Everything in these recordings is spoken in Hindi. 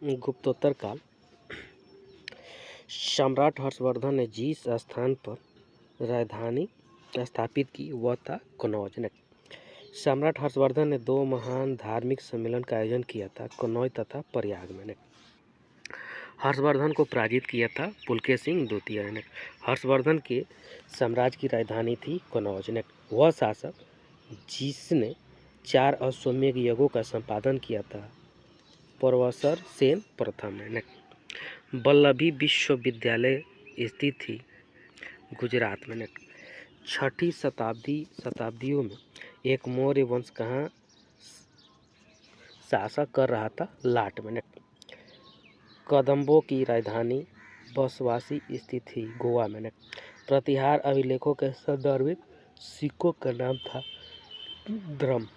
गुप्तोत्तर काल। सम्राट हर्षवर्धन ने जिस स्थान पर राजधानी स्थापित की वह था कनौज। सम्राट हर्षवर्धन ने दो महान धार्मिक सम्मेलन का आयोजन किया था, कनौज तथा प्रयाग में। हर्षवर्धन को पराजित किया था पुलकेशिन सिंह द्वितीय ने। हर्षवर्धन के साम्राज्य की राजधानी थी कनौज। वह शासक जिसने 4 अश्वमेध यज्ञों का संपादन किया था पराशर सेन प्रथम ने। वल्लभी विश्वविद्यालय स्थित थी गुजरात में। 6ठी शताब्दियों में एक मौर्य वंश कहाँ शासक कर रहा था? लाट में। कदम्बों की राजधानी बसवासी स्थित थी गोवा में। प्रतिहार अभिलेखों के संदर्भित सिक्कों का नाम था द्रम।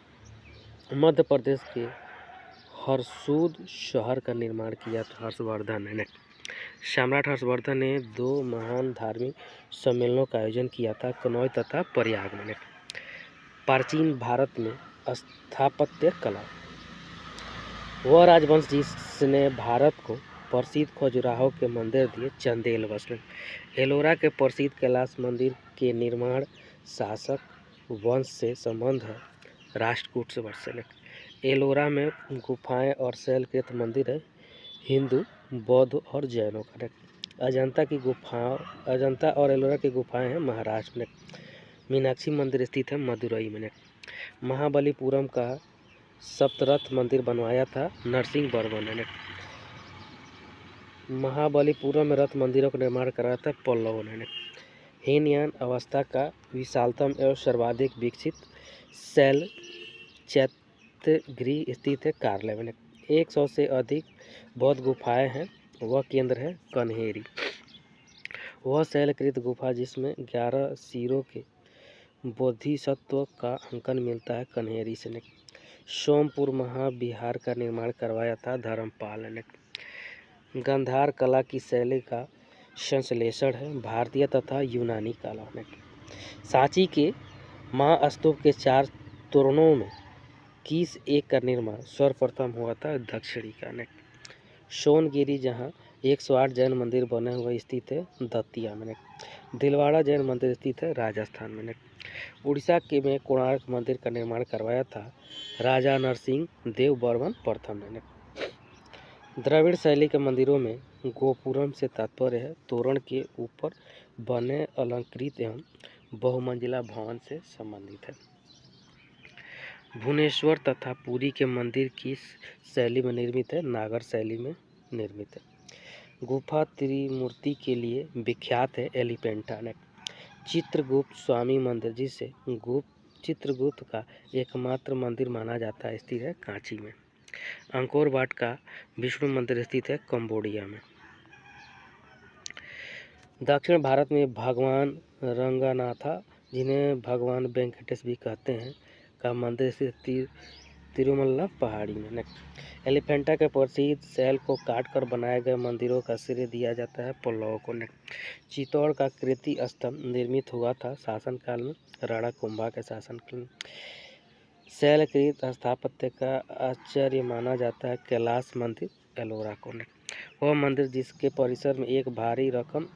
मध्य प्रदेश के हरसूद शहर का निर्माण किया था हर्षवर्धन ने। सम्राट हर्षवर्धन ने 2 महान धार्मिक सम्मेलनों का आयोजन किया था, कनौज तथा प्रयाग में। प्राचीन भारत में स्थापत्य कला। वह राजवंश जिसने भारत को प्रसिद्ध खजुराहो के मंदिर दिए, चंदेल वंश। एलोरा के प्रसिद्ध कैलाश मंदिर के निर्माण शासक वंश से संबंध है, राष्ट्रकूट वंश से। एलोरा में गुफाएं और शैलकृत मंदिर है, हिंदू, बौद्ध और जैनों का। अजंता और एलोरा की गुफाएं हैं महाराष्ट्र में। मीनाक्षी मंदिर स्थित है मदुरई में। महाबलीपुरम का सप्तरथ मंदिर बनवाया था नरसिंह वर्मन ने। महाबलीपुरम में रथ मंदिरों का निर्माण कराया था पल्लवों ने। हीनयान अवस्था का विशालतम एवं सर्वाधिक विकसित शैल चैत्यगृह स्थित है कार्ले में। 100 से अधिक बौद्ध गुफाएं हैं। वह केंद्र है कन्हेरी। वह शैलकृत गुफा जिसमें 11 सिरों के बोधिसत्व का अंकन मिलता है, कन्हेरी से। सोमपुर महाविहार का निर्माण करवाया था धर्मपाल ने। गांधार कला की शैली का संश्लेषण है भारतीय तथा यूनानी कला में। सांची के महास्तूप के 4 तोरणों में किस एक का निर्माण सर्वप्रथम हुआ था? दक्षिणी का ने। सोनगिरी जहां 108 जैन मंदिर बने हुए स्थित है दतिया में। दिलवाड़ा जैन मंदिर स्थित है राजस्थान में। उड़ीसा के में कोणार्क मंदिर का निर्माण करवाया था राजा नरसिंह देव वर्मन प्रथम ने। द्रविड़ शैली के मंदिरों में गोपुरम से तात्पर्य है तोरण के ऊपर बने अलंकृत एवं बहुमंजिला भवन से संबंधित है। भुवनेश्वर तथा पुरी के मंदिर किस शैली में निर्मित है? नागर शैली में निर्मित है। गुफा त्रिमूर्ति के लिए विख्यात है एलिफेंटा ने। चित्रगुप्त स्वामी मंदिर जिसे चित्रगुप्त का एकमात्र मंदिर माना जाता है स्थित है कांची में। अंकोर वाट का विष्णु मंदिर स्थित है कंबोडिया में। दक्षिण भारत में भगवान रंगनाथा, जिन्हें भगवान वेंकटेश भी कहते हैं, का मंदिर स्थित तिरुमल्ला पहाड़ी में। एलिफेंटा के प्रसिद्ध शैल को काटकर बनाए गए मंदिरों का श्रेय दिया जाता है पल्लवों को। चित्तौड़ का कीर्ति स्तंभ निर्मित हुआ था शासनकाल में राणा कुंभा के शासनकाल में। शैलकृत स्थापत्य का आश्चर्य माना जाता है कैलाश मंदिर एलोरा को। वह मंदिर जिसके परिसर में एक भारी रकम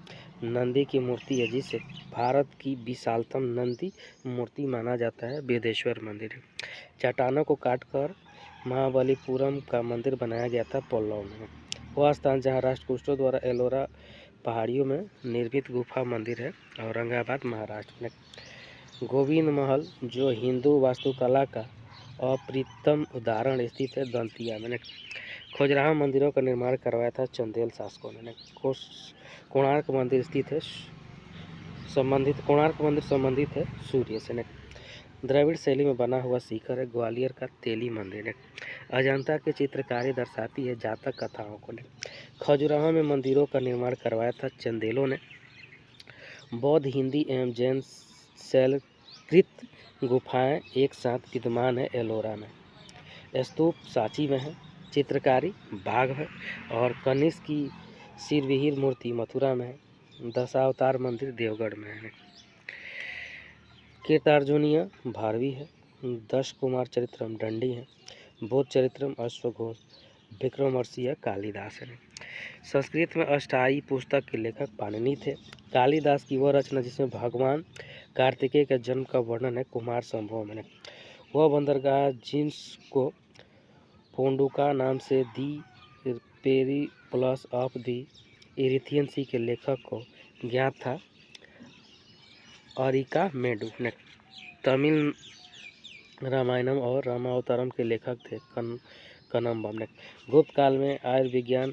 नंदी की मूर्ति है, जिसे भारत की विशालतम नंदी मूर्ति माना जाता है, बेदेश्वर मंदिर है। चट्टानों को काटकर महाबलीपुरम का मंदिर बनाया गया था पल्लव में। वह स्थान जहां राष्ट्रकूटों द्वारा एलोरा पहाड़ियों में निर्मित गुफा मंदिर है औरंगाबाद महाराष्ट्र में। गोविंद महल जो हिंदू वास्तुकला का अप्रतिम उदाहरण स्थित है दंतिया में। खजुराहो मंदिरों का निर्माण करवाया था चंदेल शासकों ने। कोणार्क मंदिर स्थित है संबंधित है सूर्य से। द्रविड़ शैली में बना हुआ शिखर है ग्वालियर का तेली मंदिर है। अजंता की चित्रकारी दर्शाती है जातक कथाओं को। खजुराहो में मंदिरों का निर्माण करवाया था चंदेलों ने। बौद्ध, हिंदी एवं जैन शैलकृत गुफाएं एक साथ विद्यमान है एलोरा में। स्तूप सांची में है। चित्रकारी बाघ है और कनिष्क की सिरविहीर मूर्ति मथुरा में है। दशावतार मंदिर देवगढ़ में है। कीर्तार्जुनीय भारवी है। 10 कुमार चरित्रम डंडी है। बोध चरित्रम अश्वघोष विक्रमोर्वशीय कालिदास है। संस्कृत में अष्टाई पुस्तक के लेखक पाणिनि थे। कालिदास की वह रचना जिसमें भगवान कार्तिकेय के जन्म का वर्णन है कुमार संभव में। वह बंदरगाह जिसको पोंडुका नाम से दी पेरिप्लस ऑफ दी एरिथियन सी के लेखक को ज्ञात था। अरिका मेडू ने तमिल रामायणम और रामावतारम के लेखक थे। कनम्बम ने गुप्त काल में आयुर्विज्ञान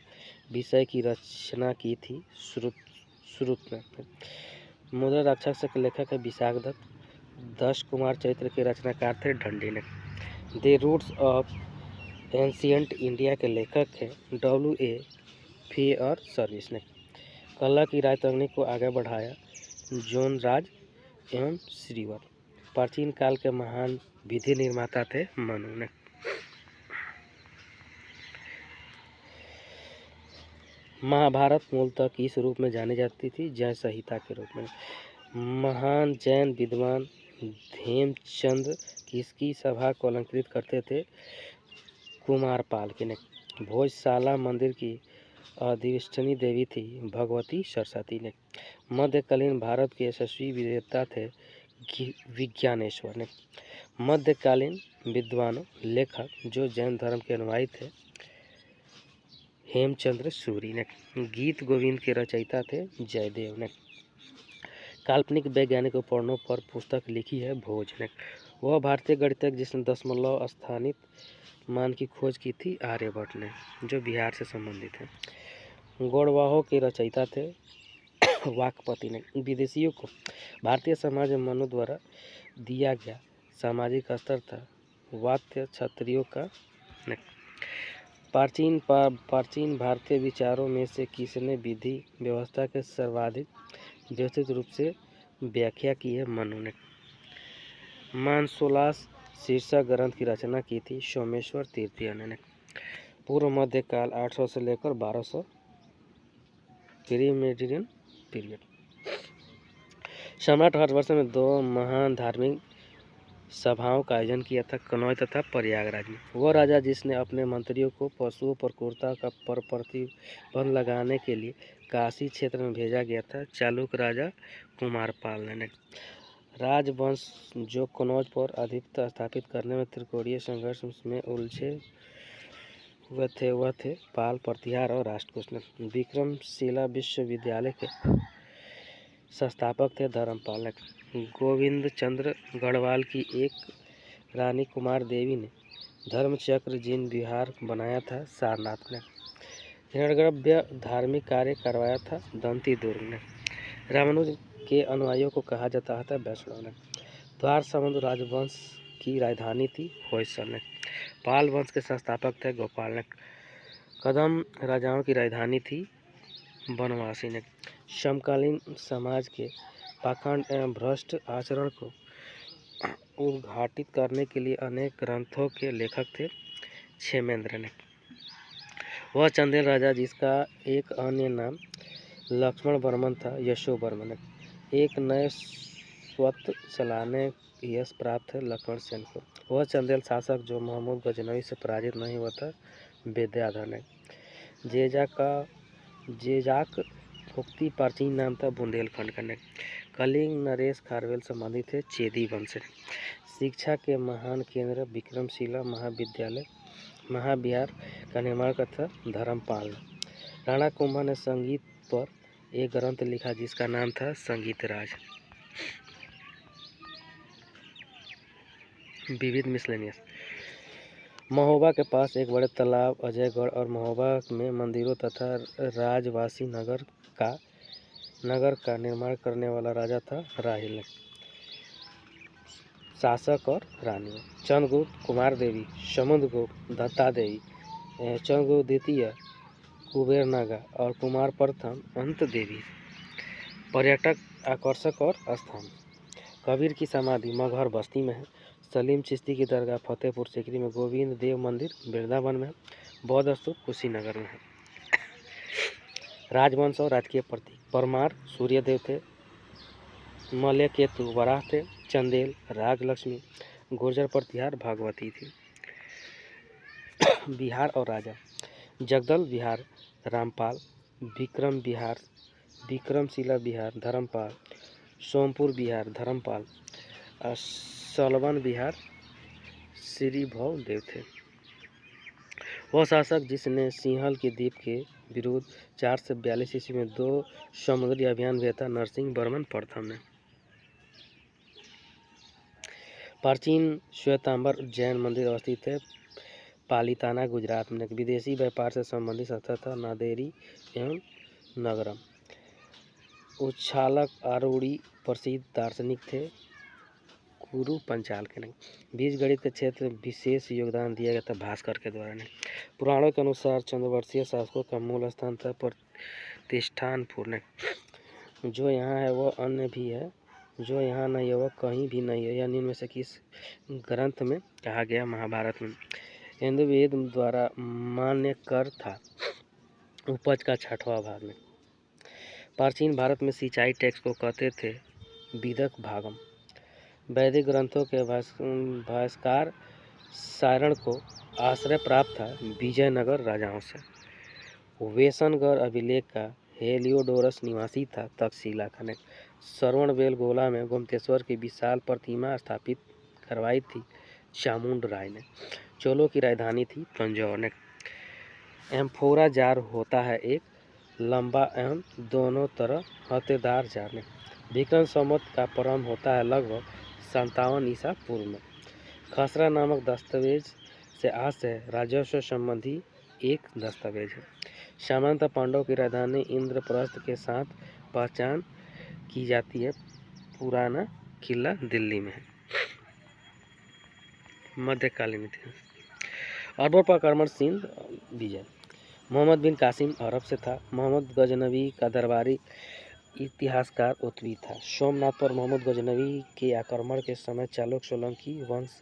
विषय की रचना की थी। श्रुत ने मुद्रा राक्षस के लेखक है विशाख दत्त। 10 कुमार चरित्र के रचनाकार थे ढंडी ने। The roots of ancient India के लेखक हैं W.A. फेयर सर्विस ने। कला की राजतंगनी को आगे बढ़ाया जॉन राज एवं श्रीवर। प्राचीन काल के महान विधि निर्माता थे मनु ने। महाभारत मूलतः किस रूप में जानी जाती थी? जय संहिता के रूप में। महान जैन विद्वान हेमचंद्र किसकी सभा को अलंकृत करते थे? कुमारपाल की ने। भोजशाला मंदिर की अधिष्ठात्री देवी थी भगवती सरस्वती ने। मध्यकालीन भारत के यशस्वी विजेता थे विज्ञानेश्वर ने। मध्यकालीन विद्वानों लेखक जो जैन धर्म के अनुयायी थे हेमचंद्र सूरी ने। गीत गोविंद के रचयिता थे जयदेव ने। काल्पनिक वैज्ञानिक उपकरणों पर पुस्तक लिखी है भोज ने। वह भारतीय गणितज्ञ जिसने दशमलव स्थानित मान की खोज की थी आर्यभट्ट ने, जो बिहार से संबंधित है। गौड़वाहों के रचयिता थे वाकपति ने। विदेशियों को भारतीय समाज में मनु द्वारा दिया गया सामाजिक स्तर था वात्य क्षत्रियों का ने। प्राचीन भारतीय विचारों में से किसने विधि व्यवस्था के सर्वाधिक व्यवस्थित रूप से व्याख्या की है? मनु ने। मानसोलास शीर्षक ग्रंथ की रचना की थी सोमेश्वर तृतीय ने। पूर्व मध्यकाल 800 से लेकर 1200 प्री-मेडिटेरियन पीरियड। सम्राट हर्षवर्धन में 2 महान धार्मिक सभाओं का आयोजन किया था कनौज तथा प्रयागराज में। वह राजा जिसने अपने मंत्रियों को पशुओं पर क्रूरता का प्रतिबंध लगाने के लिए काशी क्षेत्र में भेजा गया था चालुक्य राजा कुमारपाल ने। राजवंश जो कनौज पर आधिपत्य स्थापित करने में त्रिकोणीय संघर्ष में उलझे हुए थे वह थे पाल, प्रतिहार और राष्ट्रकूट। विक्रमशिला विश्वविद्यालय के संस्थापक थे धर्मपाल ने। गोविंद चंद्र गढ़वाल की एक रानी कुमार देवी ने धर्मचक्र जिन विहार बनाया था सारनाथ ने। हिरण्यगर्भ धार्मिक कार्य करवाया था दंती दुर्ग ने। रामानुज के अनुयायियों को कहा जाता था वैष्णव ने। द्वार समुद्र राजवंश की राजधानी थी होयसल ने। पाल वंश के संस्थापक थे गोपाल ने। कदम राजाओं की राजधानी थी बनवासी ने। समकालीन समाज के पाखंड एवं भ्रष्ट आचरण को उद्घाटित करने के लिए अनेक ग्रंथों के लेखक थे क्षेमेंद्र ने। वह चंदेल राजा जिसका एक अन्य नाम लक्ष्मण वर्मन था यशोवर्मन ने। एक नए स्वत चलाने यश प्राप्त है लक्ष्मण सेन को। वह चंदेल शासक जो महमूद गजनवी से पराजित नहीं हुआ था विद्याधर ने। जेजाक भुक्ति प्राचीन नाम था बुंदेलखंड का ने। कलिंग नरेश खारवेल संबंधित थे चेदी वंश। शिक्षा के महान केंद्र विक्रमशिला महाविहार का निर्माण का था धर्मपाल ने। राणा कुंभा ने संगीत पर एक ग्रंथ लिखा जिसका नाम था संगीत राज। विविध मिसलेनियस। महोबा के पास एक बड़े तालाब अजयगढ़ और महोबा में मंदिरों तथा राजवासी नगर का निर्माण करने वाला राजा था राहिल ने। शासक और रानियों चंद्रगुप्त कुमार देवी, समुद्रगुप्त दत्ता देवी, चंद्रगुप्त द्वितीय कुबेरनागा और कुमार प्रथम अंत देवी। पर्यटक आकर्षक और स्थान कबीर की समाधि मगहर बस्ती में है। सलीम चिश्ती की दरगाह फतेहपुर सीकरी में। गोविंद देव मंदिर वृंदावन में। बौद्ध स्तूप कुशीनगर में है। राजवंश और राजकीय प्रतीक परमार सूर्यदेव थे। मलय केतु वराह थे। चंदेल राजलक्ष्मी, गुर्जर प्रतिहार भगवती थी। बिहार और राजा जगदल बिहार रामपाल, विक्रमशिला बिहार धर्मपाल, सोमपुर बिहार धर्मपाल, सलवन बिहार श्री भव देव थे। वह शासक जिसने सिंहल के द्वीप के विरुद्ध 442 ईस्वी में 2 समुद्री अभियान किया था, नरसिंह वर्मन प्रथम ने। प्राचीन श्वेतांबर जैन मंदिर अवस्थित है पालिताना गुजरात में। विदेशी व्यापार से संबंधित संस्था था नादेरी एवं नगरम। उच्छालक आरूढ़ी प्रसिद्ध दार्शनिक थे कुरु पंचाल के। नहीं, बीज गणित के क्षेत्र में विशेष योगदान दिया गया था भास्कर के द्वारा। नहीं, पुराणों के अनुसार चंद्रवर्षीय शासकों का मूल स्थान था प्रतिष्ठानपुर। नहीं, जो यहाँ है वह अन्य भी है, जो यहाँ नहीं है वह कहीं भी नहीं है। यह निम्न में से किस ग्रंथ में कहा गया? महाभारत में। हिंदू वेद द्वारा मान्य कर था उपज का 6वां भाग में। प्राचीन भारत में सिंचाई टैक्स को कहते थे विदक भागम। वैदिक ग्रंथों के भाष्यकार सारण को आश्रय प्राप्त था विजयनगर राजाओं से। वेशनगढ़ अभिलेख का हेलियोडोरस निवासी था तक्षशिला का। श्रवणबेल गोला में गोमतेश्वर की विशाल प्रतिमा स्थापित करवाई थी चामुंड राय ने। चोलों की राजधानी थी तंजौर ने। एम्फोरा जार होता है एक लंबा एवं दोनों तरह हत्तेदार जार ने। विक्रम संवत का प्रारंभ होता है लगभग 57 ईसा पूर्व में। खसरा नामक दस्तावेज से आज से राजस्व संबंधी एक दस्तावेज है। सामंत पांडव की राजधानी इंद्रप्रस्थ के साथ पहचान की जाती है। पुराना किला दिल्ली में है। मध्यकालीन इतिहास। अरबों पर आक्रमण सिंध विजय। मोहम्मद बिन कासिम अरब से था। मोहम्मद गजनवी का दरबारी इतिहासकार उत्वी था। सोमनाथ पर मोहम्मद गजनवी के आक्रमण के समय चालुक सोलंकी वंश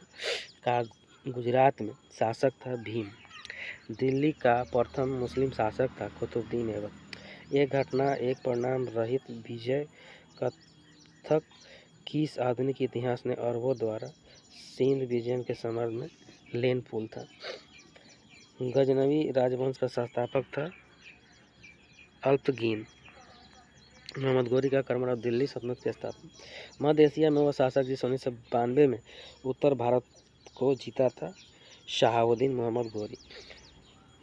का गुजरात में शासक था भीम। दिल्ली का प्रथम मुस्लिम शासक था कुतुबुद्दीन ऐबक। एक घटना एक परिणाम रहित विजय कथक किस आधुनिक इतिहास ने अरबों द्वारा सिंध विजय के समर्थन में लेन पुल था। गजनवी राजवंश का संस्थापक था अल्पतगीन। मोहम्मद गोरी का आक्रमण और दिल्ली सल्तनत की स्थापना। मध्य एशिया में वह शासक जिस 1992 में उत्तर भारत को जीता था शहाबुद्दीन मोहम्मद गोरी।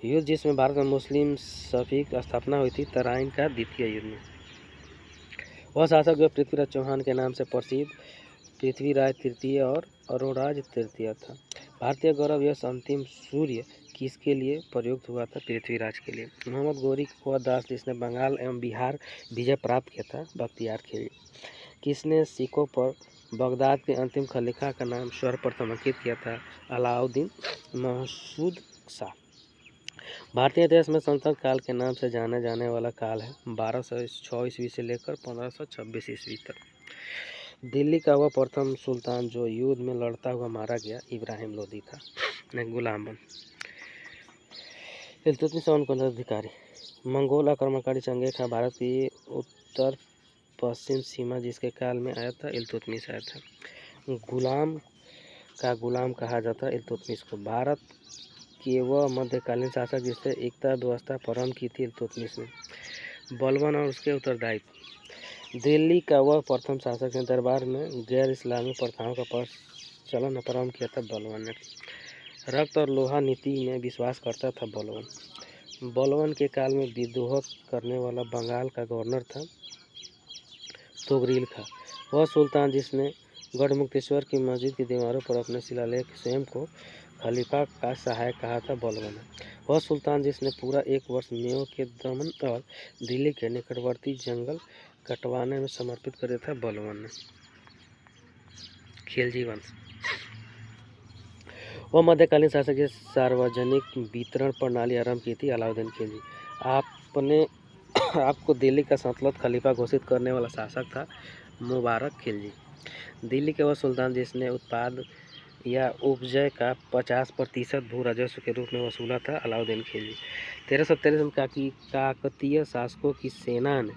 युद्ध जिसमें भारत में मुस्लिम सफ़ी की स्थापना हुई थी तराइन का द्वितीय युद्ध में। वह शासक जो पृथ्वीराज चौहान के नाम से प्रसिद्ध पृथ्वीराज तृतीय और अरोराज तृतीय था। भारतीय गौरव यश अंतिम सूर्य किसके लिए प्रयुक्त हुआ था? पृथ्वीराज के लिए। मोहम्मद गोरी को दास जिसने बंगाल एवं बिहार विजय प्राप्त किया था बख्तियार खिलजी। किसने सिखों पर बगदाद के अंतिम खलीफा का नाम सर्वप्रथम अंकित किया था? अलाउद्दीन महसूद शाह। भारतीय इतिहास में सल्तनत काल के नाम से जाने जाने वाला काल है 1206 ईस्वी से लेकर 1526 ईस्वी तक। दिल्ली का वह प्रथम सुल्तान जो युद्ध में लड़ता हुआ मारा गया इब्राहिम लोदी था। गुलाम इल्तुतमिश का उत्तराधिकारी। मंगोल आक्रमणकारी चंगे खां भारत की उत्तर पश्चिम सीमा जिसके काल में आया था इल्तुतमिश आया था। गुलाम का गुलाम कहा जाता इल्तुतमिश को। भारत के वह मध्यकालीन शासक जिससे एकता व्यवस्था प्रारंभ की थी इल्तुतमिश ने। बलबन और उसके उत्तरदायित्व। दिल्ली का वह प्रथम शासक ने दरबार में गैर इस्लामी प्रथाओं का प्रचलन प्रारंभ किया था बलबन ने। रक्त और लोहा नीति में विश्वास करता था बलबन। बलबन के काल में विद्रोह करने वाला बंगाल का गवर्नर था तोगरील खां। वह सुल्तान जिसने गढ़मुक्तेश्वर की मस्जिद की दीवारों पर अपने शिलालेख स्वयं को खलीफा का सहायक कहा था बलबन। वह सुल्तान जिसने पूरा 1 वर्ष मेवाड़ के दमन और दिल्ली के निकटवर्ती जंगल कटवाने में समर्पित कर दिया था बलबन ने। खिलजी वंश। वह मध्यकालीन शासक के सार्वजनिक वितरण प्रणाली आरंभ की थी अलाउद्दीन खिलजी। आपको दिल्ली का सल्तनत खलीफा घोषित करने वाला शासक था मुबारक खिलजी। दिल्ली के वह सुल्तान जिसने उत्पाद या उपजय का 50% भू राजस्व के रूप में वसूला था अलाउद्दीन खिलजी। 1323 में काकतीय शासकों की सेना ने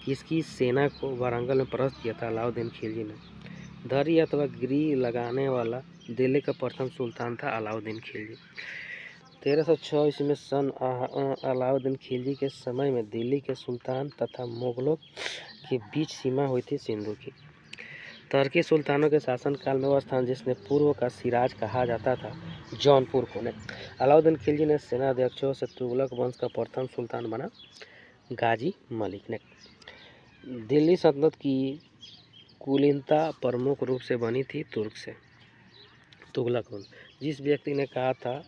किसकी सेना को वारंगल में परास्त किया था? अलाउद्दीन खिलजी ने। धरी अथवा गिरी लगाने वाला दिल्ली का प्रथम सुल्तान था अलाउद्दीन खिलजी। 1306 ईस्वी में सन अलाउद्दीन खिलजी के समय में दिल्ली के सुल्तान तथा मुगलों के बीच सीमा हुई थी सिंधु की। तुर्की सुल्तानों के शासनकाल में वह स्थान जिसने पूर्व का सिराज कहा जाता था, जौनपुर को ने अलाउद्दीन खिलजी ने सेना अध्यक्षों से तुगलक वंश का प्रथम सुल्तान बना गाजी मलिक ने। दिल्ली सल्तनत की कुलीनता प्रमुख रूप से बनी थी तुर्क से। तुगलक वंश, जिस व्यक्ति ने कहा था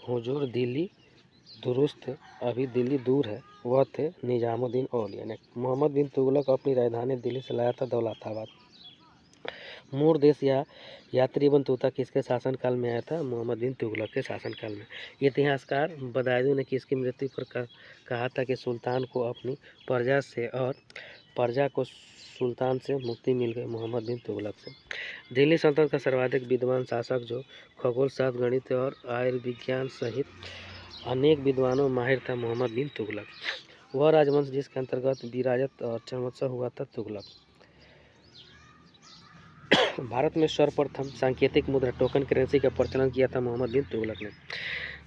हुजूर दिल्ली दुरुस्त है, अभी दिल्ली दूर है, वह थे निजामुद्दीन औलिया ने। मोहम्मद बिन तुगलक अपनी राजधानी दिल्ली से लाया था दौलताबाद। मूर देश या यात्री बंतुता किसके शासनकाल में आया था? मोहम्मद बिन तुगलक के शासनकाल में। इतिहासकार बदायूं ने किसकी मृत्यु पर कहा था कि सुल्तान को अपनी प्रजा से और प्रजा को सुल्तान से मुक्ति मिल गई? मोहम्मद बिन तुगलक से। दिल्ली सल्तनत का सर्वाधिक विद्वान शासक जो खगोल शास्त्र, गणित और आयुर्विज्ञान सहित अनेक विद्वानों माहिर था, मोहम्मद बिन तुगलक। वह राजवंश जिसके अंतर्गत विराजत और चमत्सव हुआ था, तुगलक। भारत में सर्वप्रथम सांकेतिक मुद्रा टोकन करेंसी का प्रचलन किया था, मोहम्मद बिन तुगलक ने।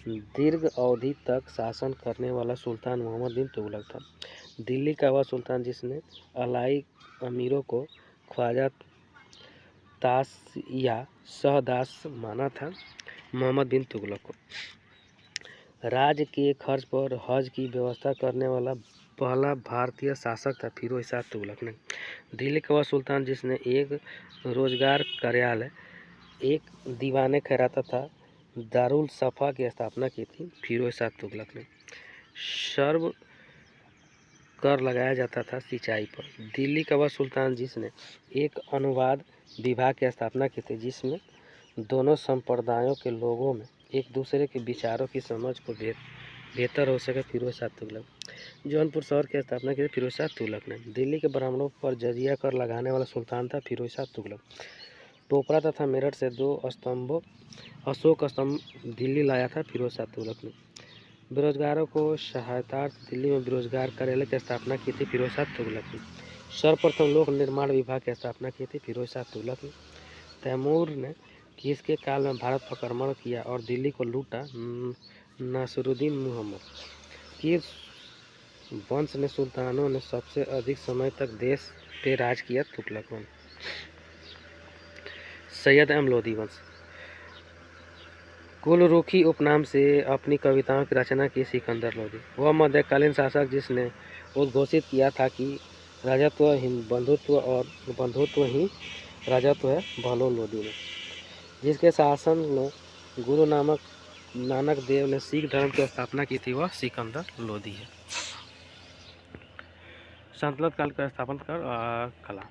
दीर्घ अवधि तक शासन करने वाला सुल्तान मोहम्मद बिन तुगलक था। दिल्ली का वह सुल्तान जिसने अलाई अमीरों को ख्वाजा तास या सहदास माना था, मोहम्मद बिन तुगलक को। राज्य के खर्च पर हज की व्यवस्था करने वाला पहला भारतीय शासक था, फिरोज शाह तुगलक ने। दिल्ली का वह सुल्तान जिसने एक रोजगार कार्यालय, एक दीवाने खैरात था दारुल सफ़ा की स्थापना की थी, फिरोज शाह तुगलक ने। सर्व कर लगाया जाता था सिंचाई पर। दिल्ली का वह सुल्तान जिसने एक अनुवाद विभाग की स्थापना की थी, जिसमें दोनों संप्रदायों के लोगों में एक दूसरे के विचारों की समझ को बेहतर हो सके, फिरोज शाह तुगलक। जौनपुर शहर की स्थापना की थी, फिरोज शाह तुगलक ने। दिल्ली के ब्राह्मणों पर जजिया कर लगाने वाला सुल्तान था, फिरोज शाह तुगलक। टोपरा तथा मेरठ से 2 अशोक स्तंभ दिल्ली लाया था, फिरोज शाह तुगलक ने। बेरोजगारों को सहायतार्थ दिल्ली में बेरोजगार कार्यालय की स्थापना की थी, फिरोज शाह तुगलक ने। सर्वप्रथम लोक निर्माण विभाग की स्थापना की थी, फिरोज शाह तुगलक ने। तैमूर ने किसके काल में भारत पर आक्रमण किया और दिल्ली को लूटा? नासिरुद्दीन मोहम्मद। किस वंश ने सुल्तानों ने सबसे अधिक समय तक देश पे राज किया? तुगलक वंश। सैयद अहमद लोधी वंश। गुलरुखी उपनाम से अपनी कविताओं की रचना की सिकंदर लोधी। वह मध्यकालीन शासक जिसने उद्घोषित किया था कि राजत्व ही बंधुत्व और बंधुत्व ही राजत्व है, बहलोल लोधी ने। जिसके शासन में गुरु नानक देव ने सिख धर्म की स्थापना की थी, वह सिकंदर लोधी है। सल्तनत काल का स्थापन कर कला।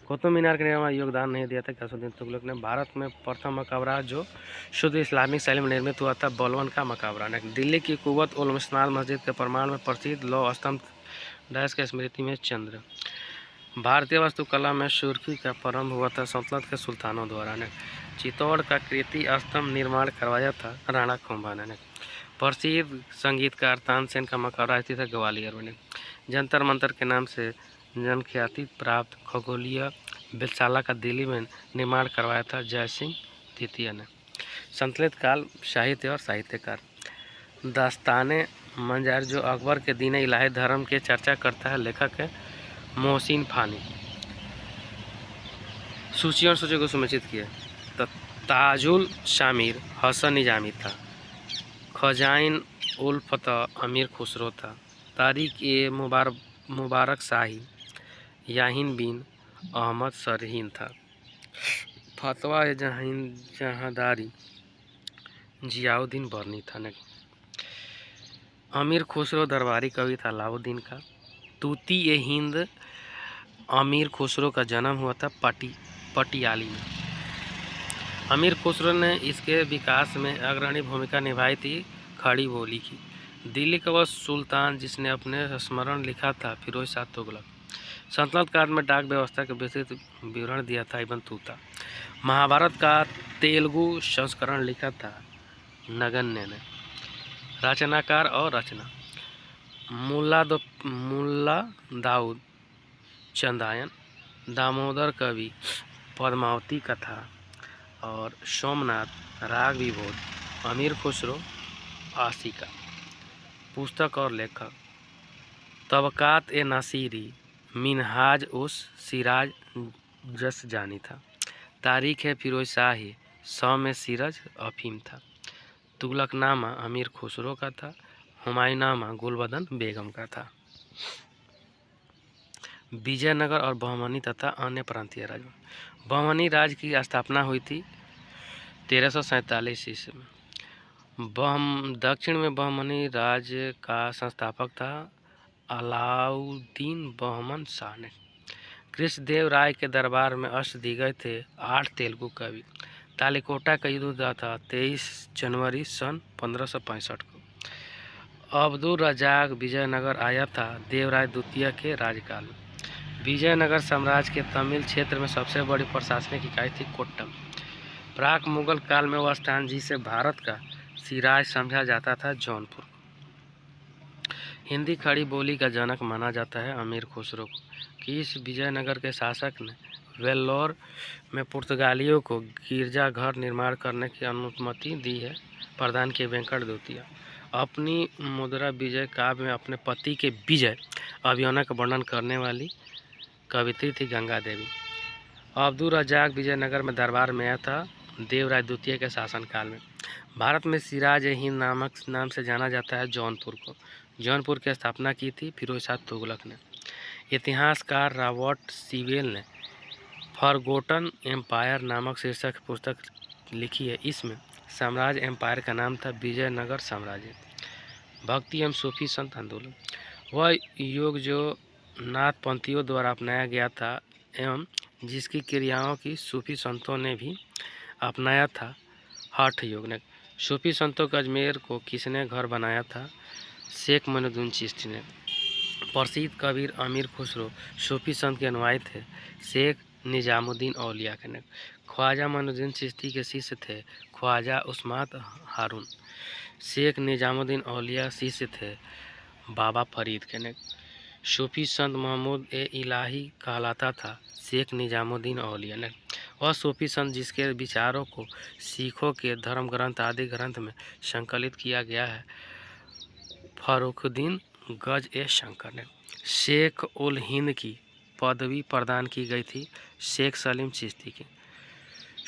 कुतुब मीनार के निर्माण में योगदान नहीं दिया था गयासुद्दीन तुगलक ने। भारत में प्रथम मकबरा जो शुद्ध इस्लामिक शैली में निर्मित हुआ था, बलवन का मकबरा ने। दिल्ली की कुव्वत उल मिस्नार मस्जिद के प्रमाण में प्रसिद्ध लौह स्तंभ डैश के स्मृति में चंद्र। भारतीय वास्तुकला में सुर्खी का प्रारंभ हुआ था सल्तनत के सुल्तानों द्वारा ने। चित्तौड़ का कीर्ति स्तंभ निर्माण करवाया था राणा कुंभा ने। प्रसिद्ध संगीतकार तानसेन का मकबरा स्थित है ग्वालियर में। जंतर मंतर के नाम से जनख्याति प्राप्त खगोलीय वेधशाला का दिल्ली में निर्माण करवाया था जय सिंह द्वितीय ने। संतलित काल साहित्य और साहित्यकार। दास्ताने मंजार जो अकबर के दीन इलाही धर्म के चर्चा करता है, लेखक है मोहसिन फानी। सूची और सूची को सुनिश्चित किया। ताजुल शामिर हसन निजामी था। खजाइन उल फतह अमीर खुसरो था। तारिक ए मुबारक शाही याहिन बिन अहमद सरहीन था। फतवा ए जहादारी जियाउद्दीन बर्नी था। अमीर खुसरो दरबारी कवि था अलाउद्दीन का। तूती ए हिंद अमीर खुसरो का जन्म हुआ था पटियाली में। अमीर खुसरो ने इसके विकास में अग्रणी भूमिका निभाई थी खड़ी बोली की। दिल्ली का वह सुल्तान जिसने अपने स्मरण लिखा था, फिरोज शाह तुगलक। सल्तनत काल में डाक व्यवस्था के विस्तृत विवरण दिया था इब्न तूता। महाभारत का तेलुगु संस्करण लिखा था नगन्य ने। रचनाकार और रचना। मुल्ला दाऊद चंदायन, दामोदर कवि, पद्मावती कथा और सोमनाथ राग विभोर, अमीर खुसरो आशिका। पुस्तक और लेखक तबकात ए नासिरी, मिनहाज उस सिराज जस जानी था। तारीख है फिरोज शाही, 100 में सीरज अफीम था। तुगलकनामा अमीर खुसरो का था, हुमायूंनामा गुलबदन बेगम का था। विजयनगर और बहमनी तथा अन्य प्रांतीय राज। बहमनी राज की स्थापना हुई थी 1347 ईस्वी में। दक्षिण में बहमनी राज का संस्थापक था अलाउद्दीन बहमन शाह ने। कृष्णदेव राय के दरबार में अष्ट दिग्गज थे 8 तेलुगु कवि। तालिकोटा का युद्ध हुआ था 23 जनवरी सन 1565 को। अब्दुल रजाक विजयनगर आया था देवराय द्वितीय के राज्यकाल में। विजयनगर साम्राज्य के तमिल क्षेत्र में सबसे बड़ी प्रशासनिक इकाई थी कोट्टम। प्राक मुगल काल में वह स्थान जिसे भारत का सिराज समझा जाता था जौनपुर। हिंदी खड़ी बोली का जनक माना जाता है अमीर खुसरो को कि इस विजयनगर के शासक ने वेल्लोर में पुर्तगालियों को गिरजाघर निर्माण करने की अनुमति दी है। प्रदान किए वेंकट द्वितीय। अपनी मुद्रा विजय काव्य में अपने पति के विजय अभियान का वर्णन करने वाली कवित्री थी गंगा देवी। अब्दुल रजाक विजयनगर में दरबार में आया था देवराय द्वितीय के शासनकाल में। भारत में सिराज ए हिंद नाम से जाना जाता है जौनपुर को। जौनपुर की स्थापना की थी फिरोज शाह तुगलक ने। इतिहासकार रॉबर्ट सीवेल ने फॉरगोटन एम्पायर नामक शीर्षक पुस्तक लिखी है। इसमें साम्राज्य एम्पायर का नाम था विजयनगर साम्राज्य। भक्ति एवं सूफी संत आंदोलन। वह योग जो नाथपंथियों द्वारा अपनाया गया था एवं जिसकी क्रियाओं की सूफी संतों ने भी अपनाया था, हठ योग ने। सूफी संतों के अजमेर को किसने घर बनाया था? शेख मोइनुद्दीन चिश्ती ने। प्रसिद्ध कबीर अमीर खुसरो सूफी संत के अनुयायी थे शेख निजामुद्दीन औलिया के ने। ख्वाजा मोइनुद्दीन चिश्ती के शिष्य थे ख्वाजा उस्मात हारून। शेख निजामुद्दीन औलिया शिष्य थे बाबा फरीद के ने। सूफी संत महमूद ए इलाही कहलाता था शेख निजामुद्दीन औलिया ने। वह सूफी संत जिसके विचारों को सिखों के धर्म ग्रंथ आदि ग्रंथ में संकलित किया गया है फर्रुखुद्दीन गज ए शंकर ने। शेख उल हिंद की पदवी प्रदान की गई थी शेख सलीम चिश्ती की।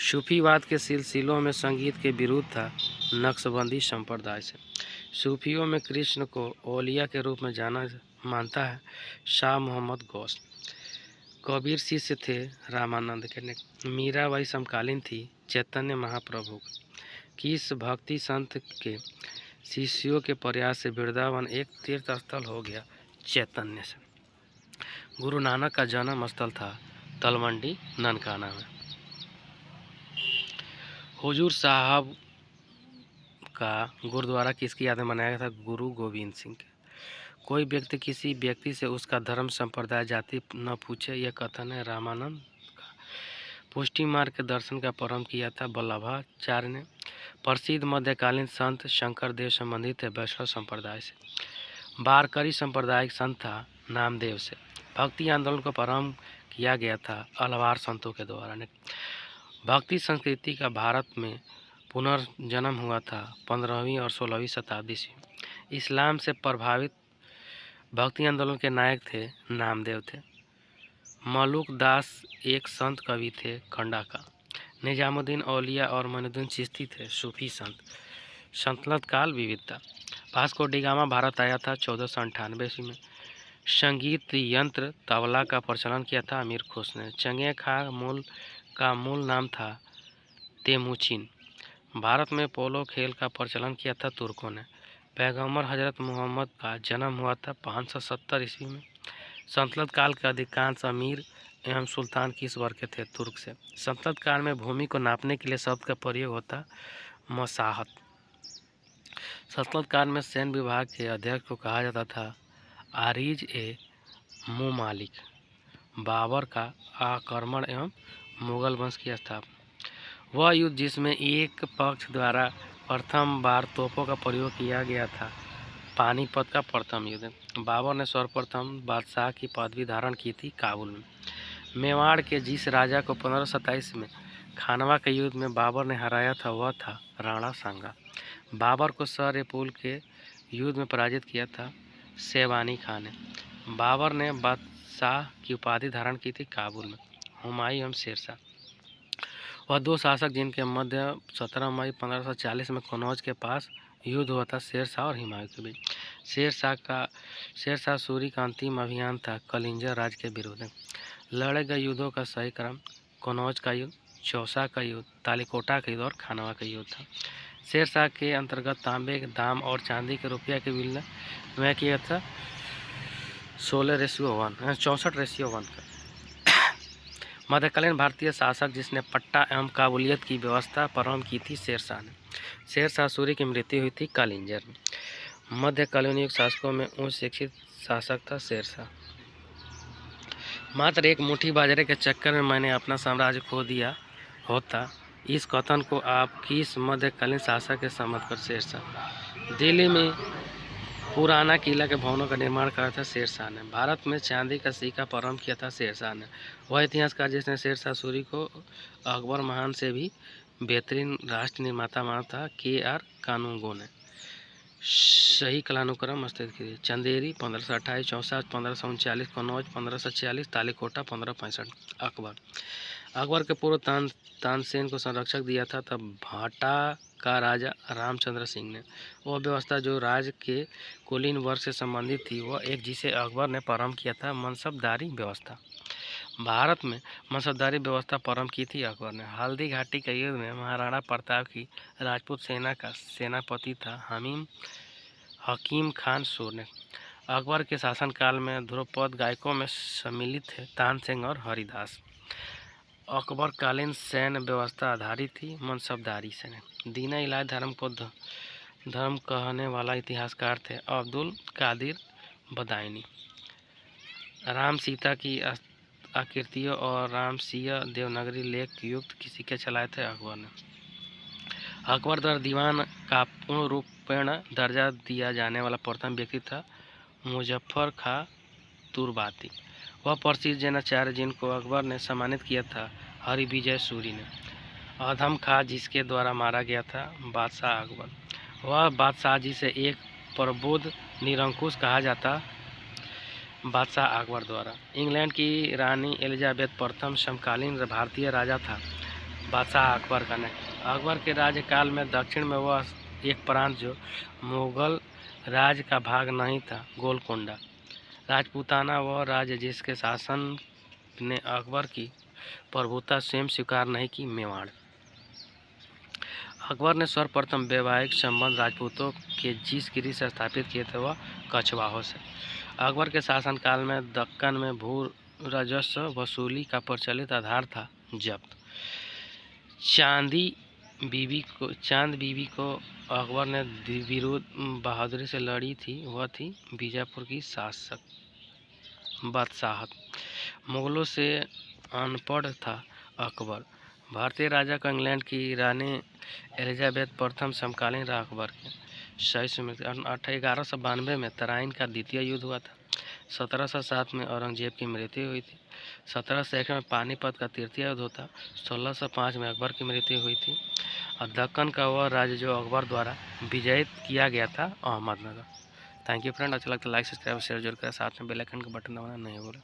सूफीवाद के सिलसिलों में संगीत के विरुद्ध था नक्शबंदी संप्रदाय से। सूफियों में कृष्ण को औलिया के रूप में जाना मानता है शाह मोहम्मद गौस। कबीर शिष्य थे रामानंद के ने। मीराबाई समकालीन थी चैतन्य महाप्रभु की। इस भक्ति संत के शिष्यों के प्रयास से वृंदावन एक तीर्थ स्थल हो गया चैतन्य से। गुरु नानक का जन्म स्थल था तलवंडी ननकाना में। हुजूर साहब का गुरुद्वारा किसकी याद में बनाया गया था? गुरु गोविंद सिंह के। कोई व्यक्ति किसी व्यक्ति से उसका धर्म संप्रदाय जाति न पूछे, यह कथन है रामानंद का। पुष्टि मार्ग के दर्शन का प्रारंभ किया था वल्लभाचार्य ने। प्रसिद्ध मध्यकालीन संत शंकर देव संबंधित है वैष्णव संप्रदाय से। वारकरी सांप्रदायिक संत था नामदेव से। भक्ति आंदोलन को प्रारंभ किया गया था अलवार संतों के द्वारा ने। भक्ति संस्कृति का भारत में पुनर्जन्म हुआ था 15वीं और 16वीं शताब्दी से। इस्लाम से प्रभावित भक्ति आंदोलन के नायक थे नामदेव थे। मलुक दास एक संत कवि थे खंडा का। निजामुद्दीन औलिया और मोइनुद्दीन चिश्ती थे सूफी संत। सल्तनत काल विविधता। वास्को डी गामा भारत आया था 1498 ईस्वी में। संगीत यंत्र तबला का प्रचलन किया था अमीर खुस ने। चंगे खा का मूल नाम था तेमुचिन। भारत में पोलो खेल का प्रचलन किया था तुर्कों ने। पैगंबर हजरत मोहम्मद का जन्म हुआ था 570 ईस्वी में। सल्तनत काल के अधिकांश अमीर एवं सुल्तान किस वर्ग के थे? तुर्क से। सल्तनत काल में भूमि को नापने के लिए शब्द का प्रयोग होता मसाहत। सल्तनत काल में सैन्य विभाग के अध्यक्ष को कहा जाता था आरिज ए मुमालिक। बाबर का आक्रमण एवं मुगल वंश की स्थापना। वह युद्ध जिसमें एक पक्ष द्वारा प्रथम बार तोपों का प्रयोग किया गया था पानीपत का प्रथम युद्ध। बाबर ने सर्वप्रथम बादशाह की पदवी धारण की थी काबुल में। मेवाड़ के जिस राजा को 1527 में खानवा के युद्ध में बाबर ने हराया था वह था राणा सांगा। बाबर को सर-ए-पुल के युद्ध में पराजित किया था शेरवानी खान ने। बाबर ने बादशाह की उपाधि धारण की थी काबुल में। हुमायूं एवं शेरशाह, वह दो शासक जिनके मध्य 17 मई 1540 में कन्नौज के पास युद्ध हुआ था शेरशाह और हुमायूं के बीच। शेरशाह सूरी का अंतिम अभियान था कलिंजर राज के विरुद्ध। लड़े गए युद्धों का सही क्रम कन्नौज का युद्ध, चौसा का युद्ध, तालीकोटा का युद्ध और खानवा का युद्ध था। शेरशाह के अंतर्गत तांबे के दाम और चांदी के रुपया के विनिमय किया था 64:1 का। मध्यकालीन भारतीय शासक जिसने पट्टा एवं काबुलियत की व्यवस्था प्रारंभ की थी शेरशाह ने। शेरशाह सूरी की मृत्यु हुई थी कालिंजर में। मध्यकालीन युग शासकों में उच्च शिक्षित शासक था शेरशाह। मात्र एक मुट्ठी बाजरे के चक्कर में मैंने अपना साम्राज्य खो दिया होता, इस कथन को आप किस मध्यकालीन शासक के समझ कर शेरशाह। दिल्ली में पुराना किला के भवनों का निर्माण करा था शेरशाह ने। भारत में चांदी का सिक्का प्रारंभ किया था शेरशाह ने। वह इतिहासकार जिसने शेरशाह सूरी को अकबर महान से भी बेहतरीन राष्ट्र निर्माता माना था KR कानूनगो ने सही कालानुक्रम स्थित की। चंदेरी 1528, चौसा 1539, कन्नौज 1546, तालीकोटा 1565। अकबर के पूर्व तानसेन को संरक्षक दिया था तब भाटा का राजा रामचंद्र सिंह ने। वह व्यवस्था जो राज्य के कुलीन वर्ग से संबंधित थी, वह एक जिसे अकबर ने प्रारंभ किया था मनसबदारी व्यवस्था। भारत में मनसबदारी व्यवस्था प्रारंभ की थी अकबर ने। हल्दी घाटी के युद्ध में महाराणा प्रताप की राजपूत सेना का सेनापति था हकीम खान सूर ने। अकबर के शासनकाल में ध्रुपद गायकों में सम्मिलित थे तानसेन और हरिदास। अकबर कालीन सैन्य व्यवस्था आधारित थी मनसबदारी से। दीन इलाही धर्म कहने वाला इतिहासकार थे अब्दुल कादिर बदायूनी। राम सीता की आकृतियों और रामसिया देवनागरी लेख युक्त सिक्के चलाए थे अकबर ने। अकबर द्वारा दीवान का पूर्ण रूपेण दर्जा दिया जाने वाला प्रथम व्यक्ति था मुजफ्फर खां तुर्बाती। वह प्रसिद्ध जैनाचार्य जिनको अकबर ने सम्मानित किया था हरिविजय सूरी ने। अधम खां जिसके द्वारा मारा गया था बादशाह अकबर, वह बादशाहजी से एक प्रबुद्ध निरंकुश कहा जाता बादशाह अकबर द्वारा। इंग्लैंड की रानी एलिजाबेथ प्रथम समकालीन भारतीय राजा था बादशाह अकबर का नहीं। अकबर के राज्यकाल में दक्षिण में वह एक प्रांत जो मुगल राज का भाग नहीं था गोलकोंडा राजपूताना, वह राज्य जिसके शासन ने अकबर की प्रभुता स्वयं स्वीकार नहीं की मेवाड़। अकबर ने सर्वप्रथम वैवाहिक संबंध राजपूतों के जिस गिरी से स्थापित किए थे वह कछवाहों से। अकबर के शासनकाल में दक्कन में भू राजस्व वसूली का प्रचलित आधार था जब्त। चांद बीबी को अकबर ने विरुद्ध बहादुरी से लड़ी थी, वह थी बीजापुर की शासक बादशाहत। मुगलों से अनपढ़ था अकबर। भारतीय राजा को इंग्लैंड की रानी एलिजाबेथ प्रथम समकालीन रहा अकबर के सही सुमित। 1192 में तराइन का द्वितीय युद्ध हुआ था। 1707 में औरंगजेब की मृत्यु हुई थी। 1761 में पानीपत का तृतीय युद्ध होता। 1605 में अकबर की मृत्यु हुई थी और दक्कन का वह राज्य जो अकबर द्वारा विजयित किया गया था अहमदनगर। Thank you friend. अच्छा लगता है लाइक सब्सक्राइब शेयर जरूर करें, साथ में बेल आइकन का बटन दबाना नहीं भूलें।